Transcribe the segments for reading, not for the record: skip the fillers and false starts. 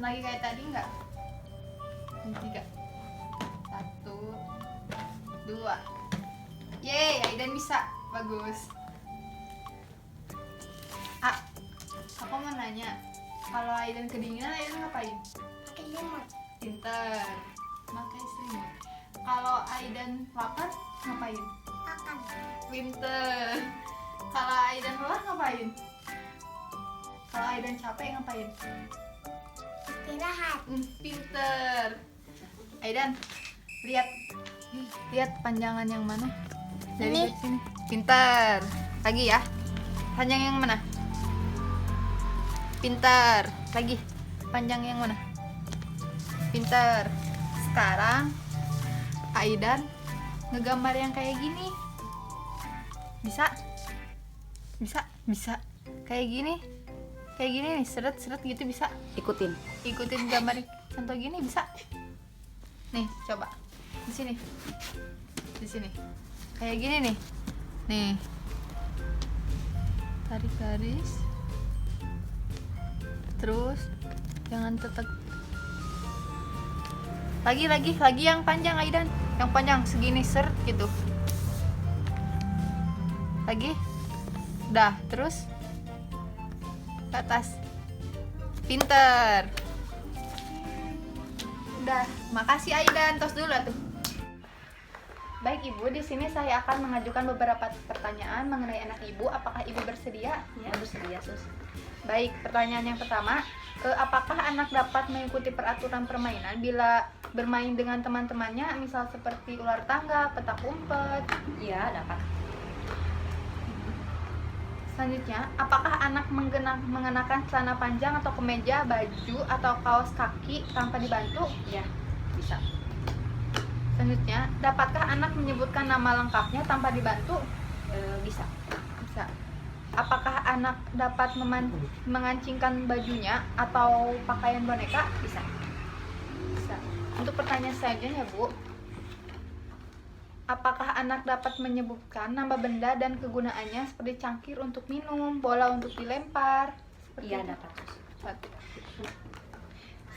Terusin lagi kayak tadi nggak? Ini 3. 1, 2. Yeay, Aidan bisa. Bagus. Aku mau nanya, kalau Aidan kedinginan, Aidan ngapain? Pakai lemon. Pinter. Pakai selimut. Kalau Aidan lapar, ngapain? Makan. Pinter. Kalau Aidan lelah, ngapain? Kalau Aidan capek, ngapain? Istirahat. Pinter. Aidan, lihat. Lihat panjangan yang mana? Ini. Dari sini. Pinter. Lagi ya. Panjang yang mana? Pinter. Lagi. Panjang yang mana? Pinter. Sekarang Aidan ngegambar yang kayak gini. Bisa? Bisa? Bisa. Kayak gini. Kayak gini nih, seret-seret gitu bisa. Ikutin. Ikutin gambar contoh gini bisa. Nih, coba. Di sini. Di sini. Kayak gini nih. Nih. Tarik garis. Terus jangan tetap. Lagi yang panjang Aidan. Yang panjang segini seret gitu. Lagi. Udah, terus ke atas. Pinter. Udah, makasih Aidan. Tos dulu tuh. Baik Ibu, di sini saya akan mengajukan beberapa pertanyaan mengenai anak Ibu. Apakah Ibu bersedia? Ya, bersedia, Sus. Baik, pertanyaan yang pertama, apakah anak dapat mengikuti peraturan permainan bila bermain dengan teman-temannya, misal seperti ular tangga, petak umpet? Iya, dapat. Selanjutnya, apakah anak mengenakan celana panjang atau kemeja, baju, atau kaos kaki tanpa dibantu? Iya, bisa. Selanjutnya, dapatkah anak menyebutkan nama lengkapnya tanpa dibantu? Bisa. Bisa. Apakah anak dapat mengancingkan bajunya atau pakaian boneka? Bisa. Bisa. Untuk pertanyaan selanjutnya, Bu. Apakah anak dapat menyebutkan nama benda dan kegunaannya seperti cangkir untuk minum, bola untuk dilempar? Iya, Itu? dapat, Sus. Satu.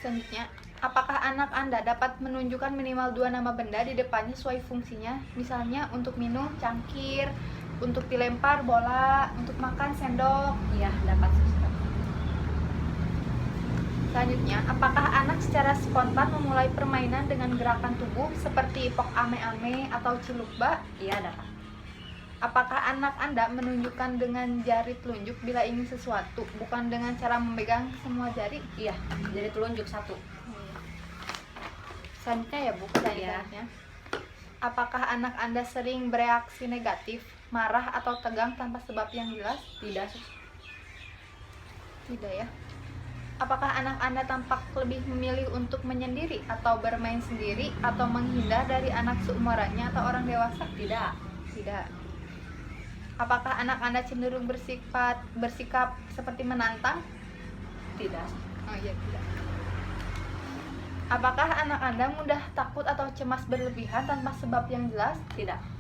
Selanjutnya, apakah anak Anda dapat menunjukkan minimal 2 nama benda di depannya sesuai fungsinya? Misalnya untuk minum, cangkir, untuk dilempar, bola, untuk makan, sendok. Iya, dapat, Sus. Selanjutnya, apakah anak secara spontan memulai permainan dengan gerakan tubuh seperti pok ame-ame atau cilukba? Iya, dapat. Apakah anak Anda menunjukkan dengan jari telunjuk bila ingin sesuatu, bukan dengan cara memegang semua jari? Iya, jadi telunjuk 1. Selanjutnya ya Bu, pertanyaannya. Apakah anak Anda sering bereaksi negatif, marah atau tegang tanpa sebab yang jelas? Tidak, Sus. Tidak ya. Apakah anak Anda tampak lebih memilih untuk menyendiri atau bermain sendiri atau menghindar dari anak seumurannya atau orang dewasa? Tidak. Tidak. Apakah anak Anda cenderung bersikap seperti menantang? Tidak. Oh iya, tidak. Apakah anak Anda mudah takut atau cemas berlebihan tanpa sebab yang jelas? Tidak.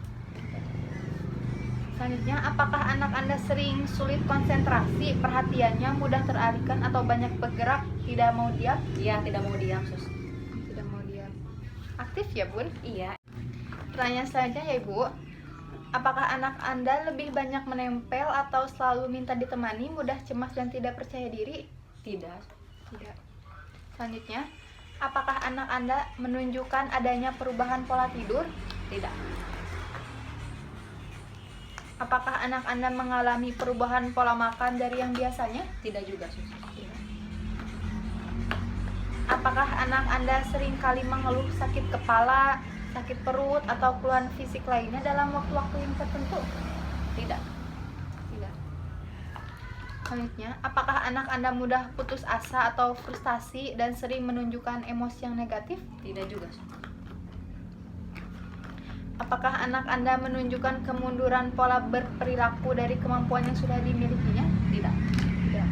Selanjutnya, apakah anak Anda sering sulit konsentrasi, perhatiannya mudah teralihkan atau banyak bergerak, tidak mau diam? Iya, tidak mau diam, Sus. Tidak mau diam. Aktif ya, Bun? Iya. Pertanyaan selanjutnya ya, Ibu. Apakah anak Anda lebih banyak menempel atau selalu minta ditemani, mudah cemas dan tidak percaya diri? Tidak. Tidak. Selanjutnya, apakah anak Anda menunjukkan adanya perubahan pola tidur? Tidak. Apakah anak Anda mengalami perubahan pola makan dari yang biasanya? Tidak juga, Sus. Apakah anak Anda sering kali mengeluh sakit kepala, sakit perut, atau keluhan fisik lainnya dalam waktu-waktu yang tertentu? Tidak. Tidak. Selanjutnya, apakah anak Anda mudah putus asa atau frustasi dan sering menunjukkan emosi yang negatif? Tidak juga, Sus. Apakah anak Anda menunjukkan kemunduran pola berperilaku dari kemampuan yang sudah dimilikinya? Tidak. Tidak.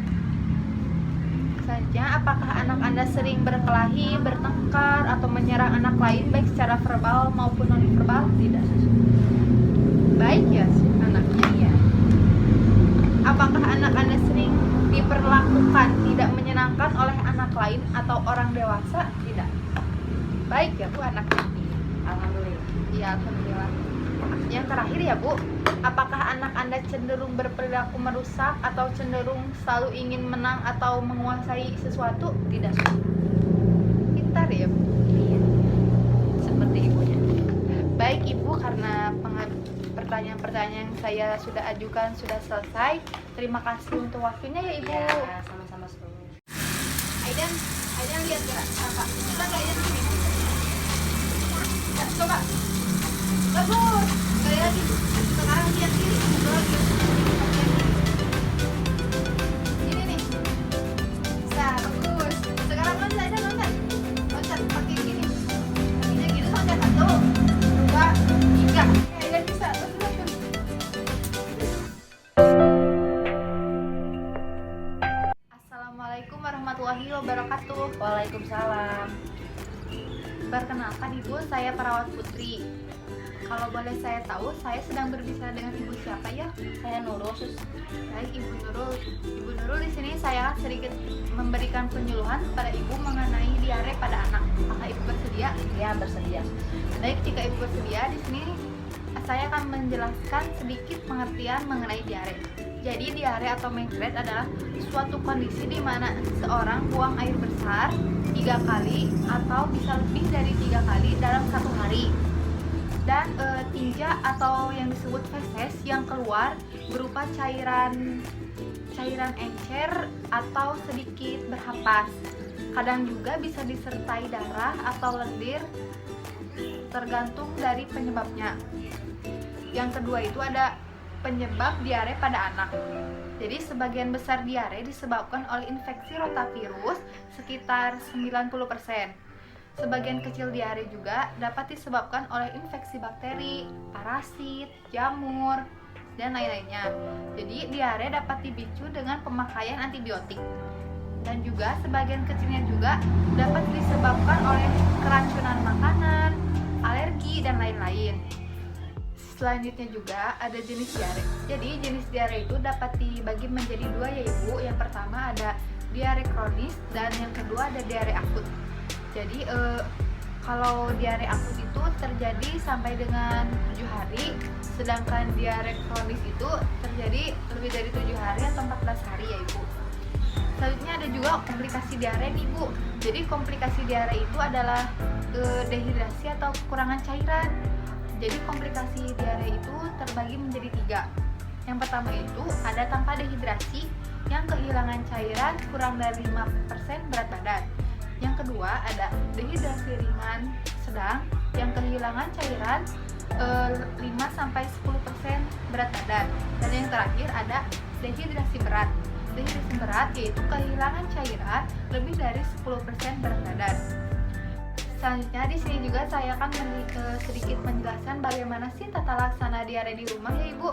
Selanjutnya, apakah anak Anda sering berkelahi, bertengkar, atau menyerang anak lain baik secara verbal maupun non-verbal? Tidak, Sus. Baik ya anaknya ya. Apakah anak Anda sering diperlakukan tidak menyenangkan oleh anak lain atau orang dewasa? Tidak. Baik ya Bu anaknya. Alhamdulillah. Iya, alhamdulillah. Yang terakhir ya Bu, apakah anak Anda cenderung berperilaku merusak atau cenderung selalu ingin menang atau menguasai sesuatu? Tidak sus. Pintar ya Bu. Iya. Seperti ibunya. Baik Ibu, karena pertanyaan-pertanyaan yang saya sudah ajukan sudah selesai. Terima kasih untuk waktunya ya Ibu. Ya, sama-sama sus. Aidan lihat gerak apa? Coba nggak Aidan sini? Ya, coba. Bagus. Sekali lagi. Sekarang lihat kiri. Coba lihat ini nih. Bisa, bagus. Sekarang loncat, Aidan loncat. Loncat pakai gini. Kakinya gini loncat 1, 2, 3. Aidan bisa. Bagus. Assalamualaikum warahmatullahi wabarakatuh. Waalaikumsalam. Perkenalkan Ibu, saya Perawat Putri. Kalau boleh saya tahu, saya sedang berbicara dengan Ibu siapa ya? Saya Nurul sus. Baik Ibu Nurul. Ibu Nurul, di sini saya sedikit memberikan penyuluhan kepada Ibu mengenai diare pada anak. Apakah Ibu bersedia? Ya, bersedia. Baik, jika Ibu bersedia, di sini saya akan menjelaskan sedikit pengertian mengenai diare. Jadi diare atau menkret adalah suatu kondisi di mana seorang buang air besar 3 kali atau bisa lebih dari 3 kali dalam satu hari. Dan tinja atau yang disebut feses yang keluar berupa cairan encer atau sedikit berhampas. Kadang juga bisa disertai darah atau lendir, tergantung dari penyebabnya. Yang kedua itu ada penyebab diare pada anak. Jadi sebagian besar diare disebabkan oleh infeksi rotavirus sekitar 90%. Sebagian kecil diare juga dapat disebabkan oleh infeksi bakteri, parasit, jamur, dan lain-lainnya. Jadi diare dapat dipicu dengan pemakaian antibiotik. Dan juga sebagian kecilnya juga dapat disebabkan oleh keracunan makanan, alergi, dan lain-lain. Selanjutnya juga ada jenis diare. Jadi jenis diare itu dapat dibagi menjadi 2 ya Ibu. Yang pertama ada diare kronis dan yang kedua ada diare akut. Jadi kalau diare akut itu terjadi sampai dengan 7 hari, sedangkan diare kronis itu terjadi lebih dari 7 hari atau 14 hari ya Ibu. Selanjutnya ada juga komplikasi diare nih Bu. Jadi komplikasi diare itu adalah dehidrasi atau kekurangan cairan. Jadi komplikasi diare itu terbagi menjadi 3. Yang pertama itu ada tanpa dehidrasi yang kehilangan cairan kurang dari 5% berat badan. Yang kedua ada dehidrasi ringan sedang yang kehilangan cairan 5-10% berat badan. Dan yang terakhir ada dehidrasi berat. Dehidrasi berat yaitu kehilangan cairan lebih dari 10% berat badan. Selanjutnya di sini juga saya akan sedikit menjelaskan bagaimana sih tata laksana diare di rumah ya Ibu.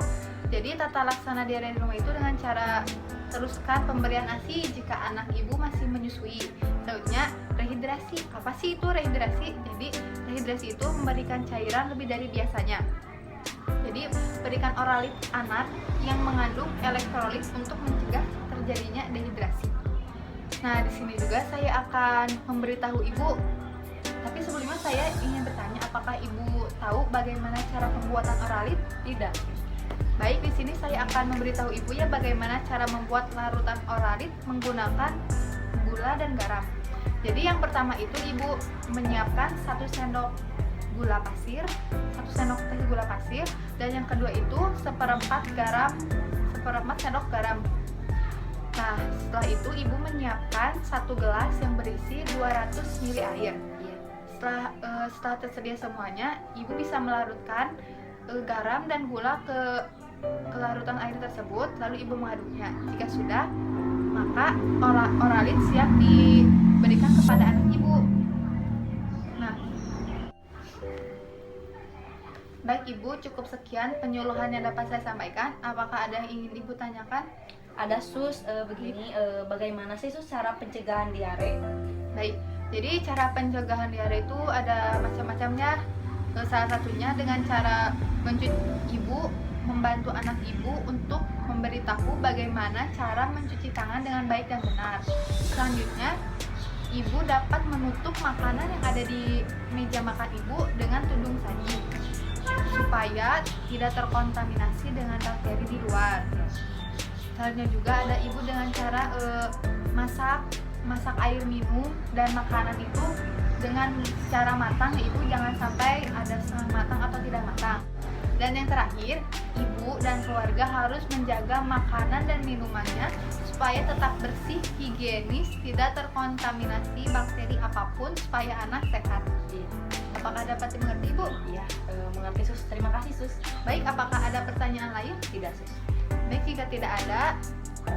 Jadi tata laksana diare di rumah itu dengan cara teruskan pemberian ASI jika anak Ibu masih menyusui. Selanjutnya rehidrasi. Apa sih itu rehidrasi? Jadi rehidrasi itu memberikan cairan lebih dari biasanya. Jadi berikan oralit anak yang mengandung elektrolit untuk mencegah terjadinya dehidrasi. Nah di sini juga saya akan memberitahu Ibu. Tapi sebelumnya saya ingin bertanya, apakah Ibu tahu bagaimana cara pembuatan oralit? Tidak. Baik, di sini saya akan memberitahu Ibu ya bagaimana cara membuat larutan oralit menggunakan gula dan garam. Jadi yang pertama itu Ibu menyiapkan 1 sendok gula pasir, 1 sendok teh gula pasir, dan yang kedua itu 1/4 sendok garam. Nah, setelah itu Ibu menyiapkan 1 gelas yang berisi 200 ml air. Setelah tersedia semuanya, Ibu bisa melarutkan garam dan gula ke larutan air tersebut, lalu Ibu mengaduknya. Jika sudah, maka oralit siap diberikan kepada anak Ibu. Nah, baik Ibu, cukup sekian penyuluhan yang dapat saya sampaikan. Apakah ada yang ingin Ibu tanyakan? Ada sus, begini, bagaimana sih sus cara pencegahan diare? Baik. Jadi cara pencegahan diare itu ada macam-macamnya. Salah satunya dengan cara Ibu membantu anak ibu untuk memberitahu bagaimana cara mencuci tangan dengan baik dan benar. Selanjutnya, ibu dapat menutup makanan yang ada di meja makan ibu dengan tudung saji supaya tidak terkontaminasi dengan bakteri di luar. Selanjutnya juga ada ibu dengan cara masak air minum dan makanan itu dengan cara matang, ibu jangan sampai ada setengah matang atau tidak matang. Dan yang terakhir, ibu dan keluarga harus menjaga makanan dan minumannya supaya tetap bersih, higienis, tidak terkontaminasi bakteri apapun supaya anak sehat. Iya. Apakah dapat dimengerti, Ibu? Iya, mengerti sus. Terima kasih sus. Baik, apakah ada pertanyaan lain? Tidak sus. Baik, jika tidak ada,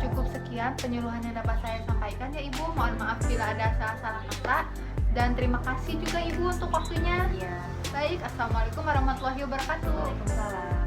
cukup sekian penyuluhan yang dapat saya sampaikan ya Ibu. Mohon maaf bila ada salah-salah kata. Dan terima kasih juga Ibu untuk waktunya. Iya. Baik, Assalamualaikum warahmatullahi wabarakatuh. Waalaikumsalam.